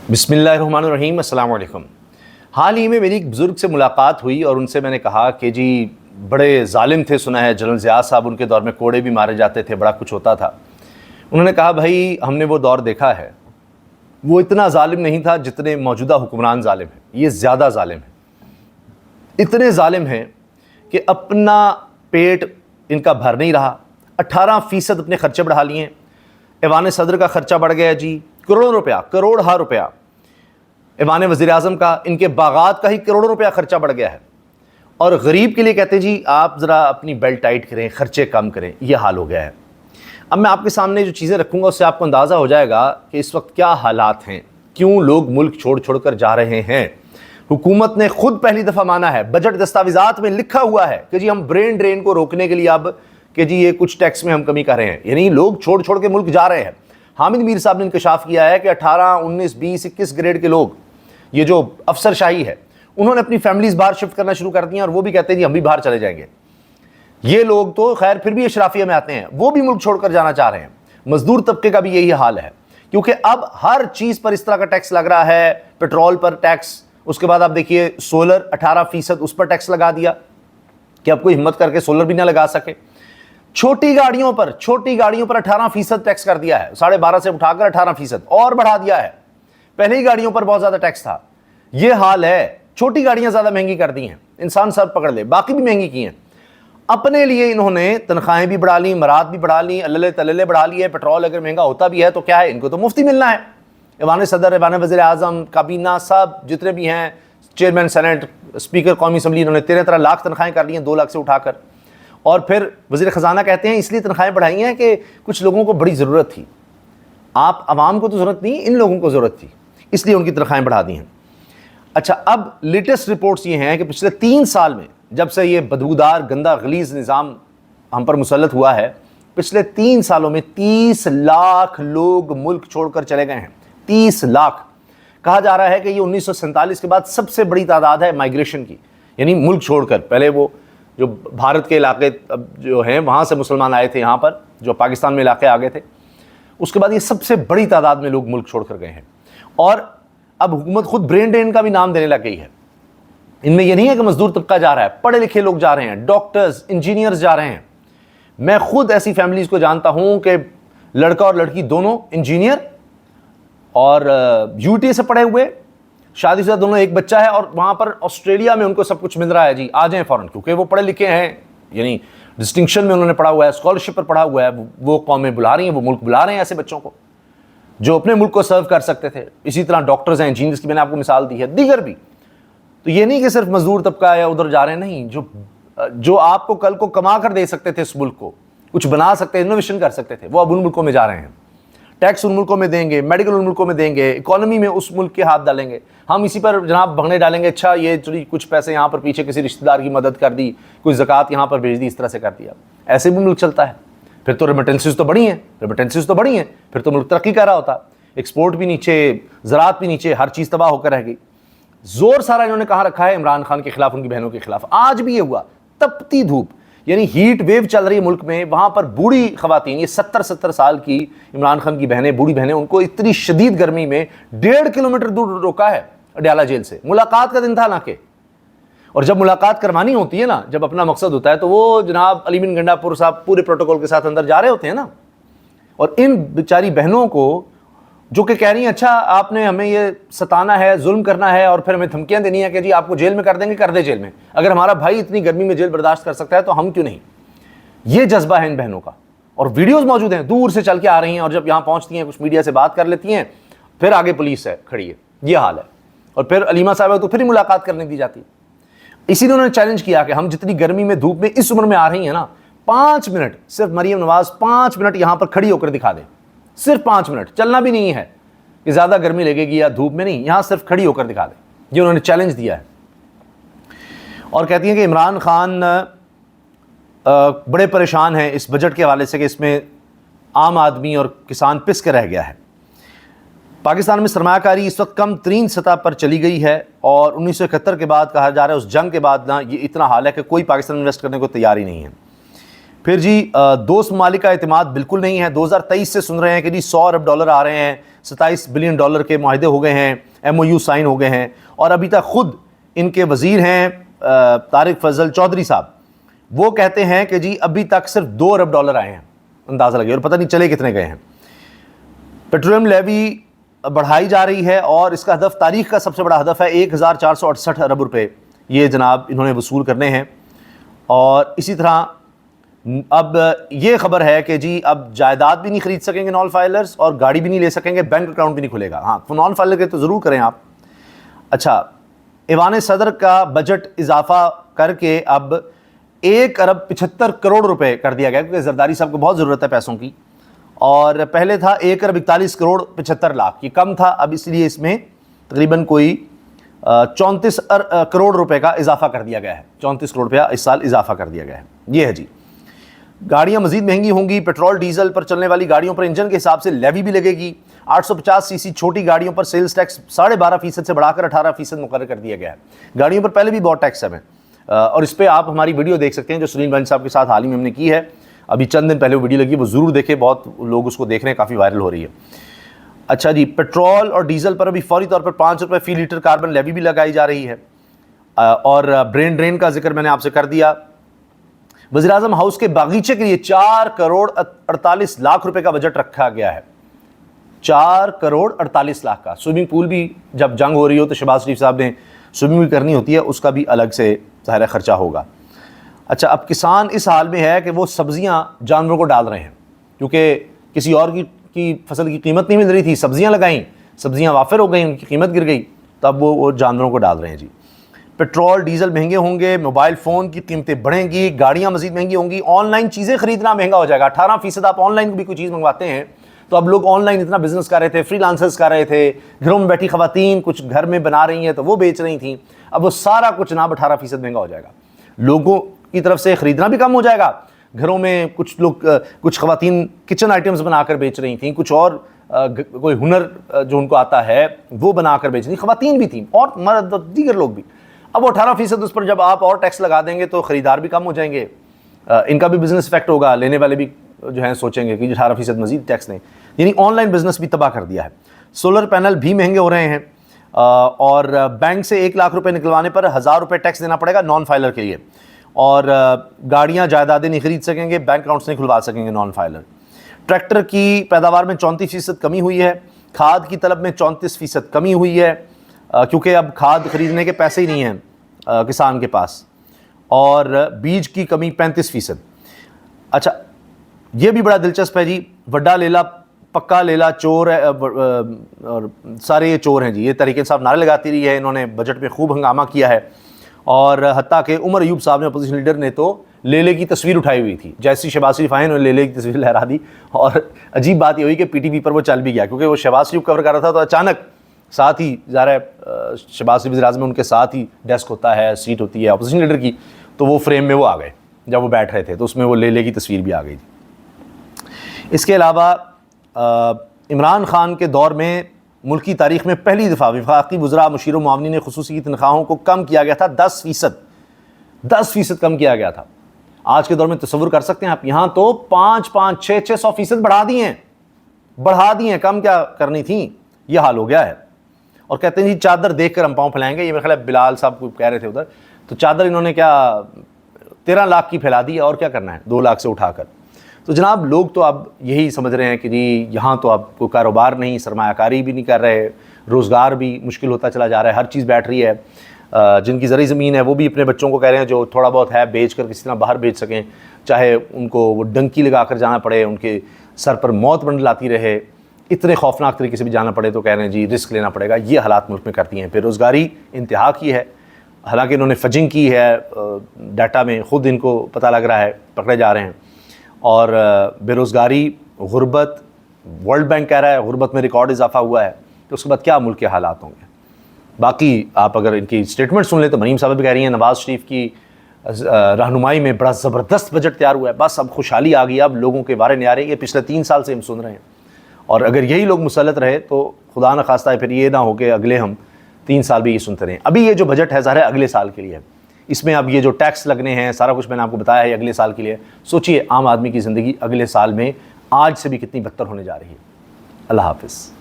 بسم اللہ الرحمن الرحیم، السلام علیکم۔ حال ہی میں میری ایک بزرگ سے ملاقات ہوئی اور ان سے میں نے کہا کہ جی بڑے ظالم تھے، سنا ہے جنرل ضیاء صاحب ان کے دور میں کوڑے بھی مارے جاتے تھے، بڑا کچھ ہوتا تھا۔ انہوں نے کہا بھائی ہم نے وہ دور دیکھا ہے، وہ اتنا ظالم نہیں تھا جتنے موجودہ حکمران ظالم ہیں، یہ زیادہ ظالم ہیں، اتنے ظالم ہیں کہ اپنا پیٹ ان کا بھر نہیں رہا، 18% اپنے خرچے بڑھا لیے، ایوان صدر کا خرچہ بڑھ گیا جی کروڑوں روپیہ، کروڑ روپیہ، ایوان وزیر اعظم کا، ان کے باغات کا ہی کروڑوں روپیہ خرچہ بڑھ گیا ہے، اور غریب کے لیے کہتے ہیں جی آپ ذرا اپنی بیلٹ ٹائٹ کریں، خرچے کم کریں، یہ حال ہو گیا ہے۔ اب میں آپ کے سامنے جو چیزیں رکھوں گا اس سے آپ کو اندازہ ہو جائے گا کہ اس وقت کیا حالات ہیں، کیوں لوگ ملک چھوڑ چھوڑ کر جا رہے ہیں۔ حکومت نے خود پہلی دفعہ مانا ہے، بجٹ دستاویزات میں لکھا ہوا ہے کہ جی ہم برین ڈرین کو روکنے کے لیے اب کہ جی یہ کچھ ٹیکس میں ہم کمی کر رہے ہیں، یعنی لوگ چھوڑ چھوڑ کے ملک جا رہے ہیں۔ حامد میر صاحب نے انکشاف کیا ہے کہ 18، 19، 20، 21 گریڈ کے لوگ، یہ جو افسر شاہی ہے، انہوں نے اپنی فیملیز باہر شفٹ کرنا شروع کر دی ہیں، اور وہ بھی کہتے ہیں جی ہم بھی باہر چلے جائیں گے۔ یہ لوگ تو خیر پھر بھی اشرافیہ میں آتے ہیں، وہ بھی ملک چھوڑ کر جانا چاہ رہے ہیں۔ مزدور طبقے کا بھی یہی حال ہے، کیونکہ اب ہر چیز پر اس طرح کا ٹیکس لگ رہا ہے، پیٹرول پر ٹیکس، اس کے بعد آپ دیکھیے سولر 18% اس پر ٹیکس لگا دیا کہ اب کوئی ہمت کر کے سولر بھی نہ لگا سکے۔ چھوٹی گاڑیوں پر 18% ٹیکس کر دیا ہے، 12.5 سے اٹھا کر 18% اور بڑھا دیا ہے۔ پہلے ہی گاڑیوں پر بہت زیادہ ٹیکس تھا، یہ حال ہے۔ چھوٹی گاڑیاں زیادہ مہنگی کر دی ہیں، انسان سر پکڑ لے، باقی بھی مہنگی کی ہیں۔ اپنے لیے انہوں نے تنخواہیں بھی بڑھا لیں، مراد بھی بڑھا لیں، اللہ تللے بڑھا لیے۔ پیٹرول اگر مہنگا ہوتا بھی ہے تو کیا ہے، ان کو تو مفتی ملنا ہے۔ ایوان صدر، ایوان وزیر اعظم، کابینہ، سب جتنے بھی ہیں، چیئرمین سینٹ، اسپیکر قومی اسمبلی، انہوں نے 13 لاکھ تنخواہیں کر لی ہیں 2 لاکھ سے اٹھا کر۔ اور پھر وزیر خزانہ کہتے ہیں اس لیے تنخواہیں بڑھائی ہیں کہ کچھ لوگوں کو بڑی ضرورت تھی، آپ عوام کو تو ضرورت نہیں، ان لوگوں کو ضرورت تھی، اس لیے ان کی تنخواہیں بڑھا دی ہیں۔ اچھا، اب لیٹسٹ رپورٹس یہ ہیں کہ پچھلے 3 سال میں جب سے یہ بدبودار گندا غلیظ نظام ہم پر مسلط ہوا ہے، پچھلے 3 سالوں میں 30 لاکھ لوگ ملک چھوڑ کر چلے گئے ہیں۔ 30 لاکھ کہا جا رہا ہے کہ یہ 1947 کے بعد سب سے بڑی تعداد ہے مائیگریشن کی، یعنی ملک چھوڑ کر۔ پہلے وہ جو بھارت کے علاقے جو ہیں وہاں سے مسلمان آئے تھے یہاں پر، جو پاکستان میں علاقے آ گئے تھے، اس کے بعد یہ سب سے بڑی تعداد میں لوگ ملک چھوڑ کر گئے ہیں۔ اور اب حکومت خود برین ڈرین کا بھی نام دینے لگ گئی ہے۔ ان میں یہ نہیں ہے کہ مزدور طبقہ جا رہا ہے، پڑھے لکھے لوگ جا رہے ہیں، ڈاکٹرز، انجینئرز جا رہے ہیں۔ میں خود ایسی فیملیز کو جانتا ہوں کہ لڑکا اور لڑکی دونوں انجینئر اور یو ٹی سے پڑھے ہوئے، شادی شدہ دونوں، ایک بچہ ہے، اور وہاں پر آسٹریلیا میں ان کو سب کچھ مل رہا ہے جی آ جائیں فوراً، کیونکہ وہ پڑھے لکھے ہیں، یعنی ڈسٹنکشن میں انہوں نے پڑھا ہوا ہے، اسکالرشپ پر پڑھا ہوا ہے، وہ قومیں بلا رہی ہیں، وہ ملک بلا رہے ہیں ایسے بچوں کو جو اپنے ملک کو سرو کر سکتے تھے۔ اسی طرح ڈاکٹرز ہیں، انجینئرز کی میں نے آپ کو مثال دی ہے، دیگر بھی۔ تو یہ نہیں کہ صرف مزدور طبقہ یا ادھر جا رہے ہیں، نہیں، جو آپ کو کل کو کما کر دے سکتے تھے، اس ملک کو کچھ بنا سکتے، انوویشن کر سکتے تھے، وہ اب ان ملکوں میں جا رہے ہیں۔ ٹیکس ان ملکوں میں دیں گے، میڈیکل ان ملکوں میں دیں گے، اکانومی میں اس ملک کے ہاتھ ڈالیں گے۔ ہم اسی پر جناب بھگنے ڈالیں گے، اچھا یہ چلی کچھ پیسے یہاں پر پیچھے کسی رشتہ دار کی مدد کر دی، کوئی زکوٰۃ یہاں پر بھیج دی، اس طرح سے کر دیا۔ ایسے بھی ملک چلتا ہے۔ پھر تو ریمیٹنسز تو بڑی ہیں، پھر تو ملک ترقی کر رہا ہوتا، ایکسپورٹ بھی نیچے، زراعت بھی نیچے، ہر چیز تباہ ہو کر رہ گئی۔ زور سارا انہوں نے کہاں رکھا ہے عمران خان کے خلاف، ان کی بہنوں کے خلاف۔ آج بھی یہ ہوا، تپتی دھوپ، یعنی ہیٹ ویو چل رہی ہے ملک میں، وہاں پر بوڑھی خواتین، یہ 70 سال کی عمران خان کی بہنیں، بوڑھی بہنیں، ان کو اتنی شدید گرمی میں 1.5 کلومیٹر دور روکا ہے اڈیالہ جیل سے۔ ملاقات کا دن تھا نہ کہ، اور جب ملاقات کروانی ہوتی ہے نا، جب اپنا مقصد ہوتا ہے، تو وہ جناب علی بن گنڈا پور صاحب پورے پروٹوکول کے ساتھ اندر جا رہے ہوتے ہیں نا۔ اور ان بیچاری بہنوں کو جو کہ کہہ رہی ہیں اچھا آپ نے ہمیں یہ ستانا ہے، ظلم کرنا ہے، اور پھر ہمیں دھمکیاں دینی ہے کہ جی آپ کو جیل میں کر دیں گے، کر دے جیل میں، اگر ہمارا بھائی اتنی گرمی میں جیل برداشت کر سکتا ہے تو ہم کیوں نہیں۔ یہ جذبہ ہے ان بہنوں کا، اور ویڈیوز موجود ہیں، دور سے چل کے آ رہی ہیں، اور جب یہاں پہنچتی ہیں کچھ میڈیا سے بات کر لیتی ہیں، پھر آگے پولیس ہے کھڑی ہے، یہ حال ہے۔ اور پھر علیمہ صاحب ہے تو پھر ہی ملاقات کرنے دی جاتی۔ اسی لیے انہوں نے چیلنج کیا کہ ہم جتنی گرمی میں دھوپ میں اس عمر میں آ رہی ہیں نا، 5 منٹ صرف مریم نواز 5 منٹ یہاں پر کھڑی ہو کر دکھا دیں، صرف 5 منٹ، چلنا بھی نہیں ہے کہ زیادہ گرمی لگے گی یا دھوپ میں نہیں، یہاں صرف کھڑی ہو کر دکھا دیں۔ یہ انہوں نے چیلنج دیا ہے، اور کہتی ہیں کہ عمران خان بڑے پریشان ہیں اس بجٹ کے حوالے سے کہ اس میں عام آدمی اور کسان پس کے رہ گیا ہے۔ پاکستان میں سرمایہ کاری اس وقت کم ترین سطح پر چلی گئی ہے، اور 1971 کے بعد کہا جا رہا ہے اس جنگ کے بعد نا یہ اتنا حال ہے کہ کوئی پاکستان انویسٹ کرنے کو تیار ہی نہیں ہے۔ پھر جی دوست ممالک کا اعتماد بالکل نہیں ہے. 2023 سے سن رہے ہیں کہ جی $100 ارب آ رہے ہیں, $27 بلین کے معاہدے ہو گئے ہیں, MOU سائن ہو گئے ہیں, اور ابھی تک خود ان کے وزیر ہیں طارق فضل چودھری صاحب, وہ کہتے ہیں کہ جی ابھی تک صرف $2 ارب آئے ہیں. اندازہ لگے, اور پتہ نہیں چلے کتنے گئے ہیں. پیٹرولیم لیوی بڑھائی جا رہی ہے, اور اس کا ہدف, تاریخ کا سب سے بڑا ہدف ہے 1468 ارب روپے یہ جناب انہوں نے وصول کرنے ہیں. اور اسی طرح اب یہ خبر ہے کہ جی اب جائیداد بھی نہیں خرید سکیں گے نان فائلرز, اور گاڑی بھی نہیں لے سکیں گے, بینک اکاؤنٹ بھی نہیں کھلے گا. ہاں نان فائلر کے تو ضرور کریں آپ. اچھا, ایوان صدر کا بجٹ اضافہ کر کے اب 1 ارب 75 کروڑ روپے کر دیا گیا, کیونکہ زرداری صاحب کو بہت ضرورت ہے پیسوں کی, اور پہلے تھا 1 ارب 41 کروڑ 75 لاکھ, یہ کم تھا. اب اس لیے اس میں تقریباً کوئی 34 کروڑ روپے کا اضافہ کر دیا گیا ہے. 34 کروڑ روپیہ اس سال اضافہ کر دیا گیا ہے. یہ ہے جی. گاڑیاں مزید مہنگی ہوں گی. پیٹرول ڈیزل پر چلنے والی گاڑیوں پر انجن کے حساب سے لیوی بھی لگے گی. 850 cc چھوٹی گاڑیوں پر سیلز ٹیکس 12.5% سے بڑھا کر 18% مقرر کر دیا گیا ہے. گاڑیوں پر پہلے بھی بہت ٹیکس ہے, اور اس پہ آپ ہماری ویڈیو دیکھ سکتے ہیں جو سلیم گنج صاحب کے ساتھ حال ہی میں ہم نے کی ہے. ابھی چند دن پہلے وہ ویڈیو لگی, وہ ضرور دیکھیں, بہت لوگ اس کو دیکھ رہے ہیں, کافی وائرل ہو رہی ہے. اچھا جی, پیٹرول اور ڈیزل پر ابھی فوری طور پر 5 روپے فی لیٹر کاربن لیوی بھی لگائی جا رہی ہے. اور برین ڈرین کا ذکر میں نے آپ سے کر دیا. وزیر اعظم ہاؤس کے باغیچے کے لیے 4 کروڑ 48 لاکھ روپے کا بجٹ رکھا گیا ہے. 4 کروڑ 48 لاکھ کا. سوئمنگ پول بھی جب جنگ ہو رہی ہو تو شہباز شریف صاحب نے سوئمنگ پول کرنی ہوتی ہے, اس کا بھی الگ سے ظاہر خرچہ ہوگا. اچھا, اب کسان اس حال میں ہے کہ وہ سبزیاں جانوروں کو ڈال رہے ہیں, کیونکہ کسی اور کی فصل کی قیمت نہیں مل رہی تھی, سبزیاں لگائیں, سبزیاں وافر ہو گئیں, ان کی قیمت گر گئی, تب وہ جانوروں کو ڈال رہے ہیں جی. پیٹرول ڈیزل مہنگے ہوں گے, موبائل فون کی قیمتیں بڑھیں گی, گاڑیاں مزید مہنگی ہوں گی, آن لائن چیزیں خریدنا مہنگا ہو جائے گا. 18% آپ آن لائن بھی کوئی چیز منگواتے ہیں, تو اب لوگ آن لائن اتنا بزنس کر رہے تھے, فری لانسرز کر رہے تھے, گھروں میں بیٹھی خواتین کچھ گھر میں بنا رہی ہیں تو وہ بیچ رہی تھیں, اب وہ سارا کچھ جناب 18% مہنگا ہو جائے گا. لوگوں کی طرف سے خریدنا بھی کم ہو جائے گا. گھروں میں کچھ خواتین کچن آئٹمز بنا کر بیچ رہی تھیں, کچھ اور کوئی ہنر جو ان کو آتا ہے وہ بنا کر بیچ رہی, خواتین بھی تھیں اور مرد دیگر لوگ بھی. اب وہ 18% اس پر جب آپ اور ٹیکس لگا دیں گے تو خریدار بھی کم ہو جائیں گے, ان کا بھی بزنس افیکٹ ہوگا, لینے والے بھی جو ہیں سوچیں گے کہ 18% مزید ٹیکس دیں. یعنی آن لائن بزنس بھی تباہ کر دیا ہے. سولر پینل بھی مہنگے ہو رہے ہیں, اور بینک سے 1 لاکھ روپے نکلوانے پر 1000 روپے ٹیکس دینا پڑے گا نان فائلر کے لیے, اور گاڑیاں جائیدادیں نہیں خرید سکیں گے, بینک اکاؤنٹس نہیں کھلوا سکیں گے نان فائلر. ٹریکٹر کی پیداوار میں 34% کمی ہوئی ہے. کھاد کی طلب میں 34% کمی ہوئی ہے, کیونکہ اب کھاد خریدنے کے پیسے ہی نہیں ہیں کسان کے پاس, اور بیج کی کمی 35%. اچھا, یہ بھی بڑا دلچسپ ہے جی. وڈا لیلا پکا لیلا چور ہے, اور سارے یہ چور ہیں جی, یہ طریقے صاحب نعرے لگاتی رہی ہے, انہوں نے بجٹ میں خوب ہنگامہ کیا ہے, اور حتیٰ کہ عمر ایوب صاحب نے اپوزیشن لیڈر نے تو لیلے کی تصویر اٹھائی ہوئی تھی, جیسی شہباز شریف آئے انہوں نے لیلے کی تصویر لہرا دی. اور عجیب بات یہ ہوئی کہ PTV پر وہ چل بھی گیا, کیونکہ وہ شہباز شریف کور کر رہا تھا, تو اچانک ساتھ ہی ظاہر ہے شہباز شریف وزیر اعظم میں ان کے ساتھ ہی ڈیسک ہوتا ہے, سیٹ ہوتی ہے اپوزیشن لیڈر کی, تو وہ فریم میں وہ آ گئے جب وہ بیٹھ رہے تھے, تو اس میں وہ لیلے کی تصویر بھی آ گئی تھی. اس کے علاوہ عمران خان کے دور میں ملکی تاریخ میں پہلی دفعہ وفاقی وزراء مشیر و معاونین خصوصی کی تنخواہوں کو کم کیا گیا تھا. 10% کم کیا گیا تھا. آج کے دور میں تصور کر سکتے ہیں آپ, یہاں تو 500-600% بڑھا دی ہیں, کم کیا کرنی تھیں, یہ حال ہو گیا ہے. اور کہتے ہیں جی چادر دیکھ کر ہم پاؤں پھیلائیں گے, یہ میرے خیال ہے بلال صاحب کو کہہ رہے تھے ادھر, تو چادر انہوں نے کیا 13 لاکھ کی پھیلا دی, اور کیا کرنا ہے 2 لاکھ سے اٹھا کر. تو جناب لوگ تو اب یہی سمجھ رہے ہیں کہ جی یہاں تو اب کوئی کاروبار نہیں, سرمایہ کاری بھی نہیں کر رہے, روزگار بھی مشکل ہوتا چلا جا رہا ہے, ہر چیز بیٹھ رہی ہے. جن کی زرعی زمین ہے وہ بھی اپنے بچوں کو کہہ رہے ہیں جو تھوڑا بہت ہے بیچ کر کسی طرح باہر بیچ سکیں, چاہے ان کو وہ ڈنکی لگا کر جانا پڑے, ان کے سر پر موت منڈلاتی رہے, اتنے خوفناک طریقے سے بھی جانا پڑے, تو کہہ رہے ہیں جی رسک لینا پڑے گا. یہ حالات ملک میں کرتی ہیں. بے روزگاری انتہا کی ہے, حالانکہ انہوں نے فجنگ کی ہے, ڈیٹا میں خود ان کو پتہ لگ رہا ہے, پکڑے جا رہے ہیں. اور بے روزگاری, غربت, ورلڈ بینک کہہ رہا ہے غربت میں ریکارڈ اضافہ ہوا ہے, تو اس کے بعد کیا ملک کے حالات ہوں گے. باقی آپ اگر ان کی اسٹیٹمنٹ سن لیں تو مریم صاحب بھی کہہ رہی ہیں نواز شریف کی رہنمائی میں بڑا زبردست بجٹ تیار ہوا ہے, بس اب خوشحالی آ گئی, اب لوگوں کے وارے نیارے. یہ پچھلے 3 سال سے ہم سن رہے ہیں, اور اگر یہی لوگ مسلط رہے تو خدا نخواستہ ہے پھر یہ نہ ہو کہ اگلے ہم 3 سال بھی یہ سنتے رہیں. ابھی یہ جو بجٹ ہے ظاہر ہے اگلے سال کے لیے ہے, اس میں اب یہ جو ٹیکس لگنے ہیں، سارا کچھ میں نے آپ کو بتایا ہے اگلے سال کے لیے. سوچئے عام آدمی کی زندگی اگلے سال میں آج سے بھی کتنی بدتر ہونے جا رہی ہے. اللہ حافظ.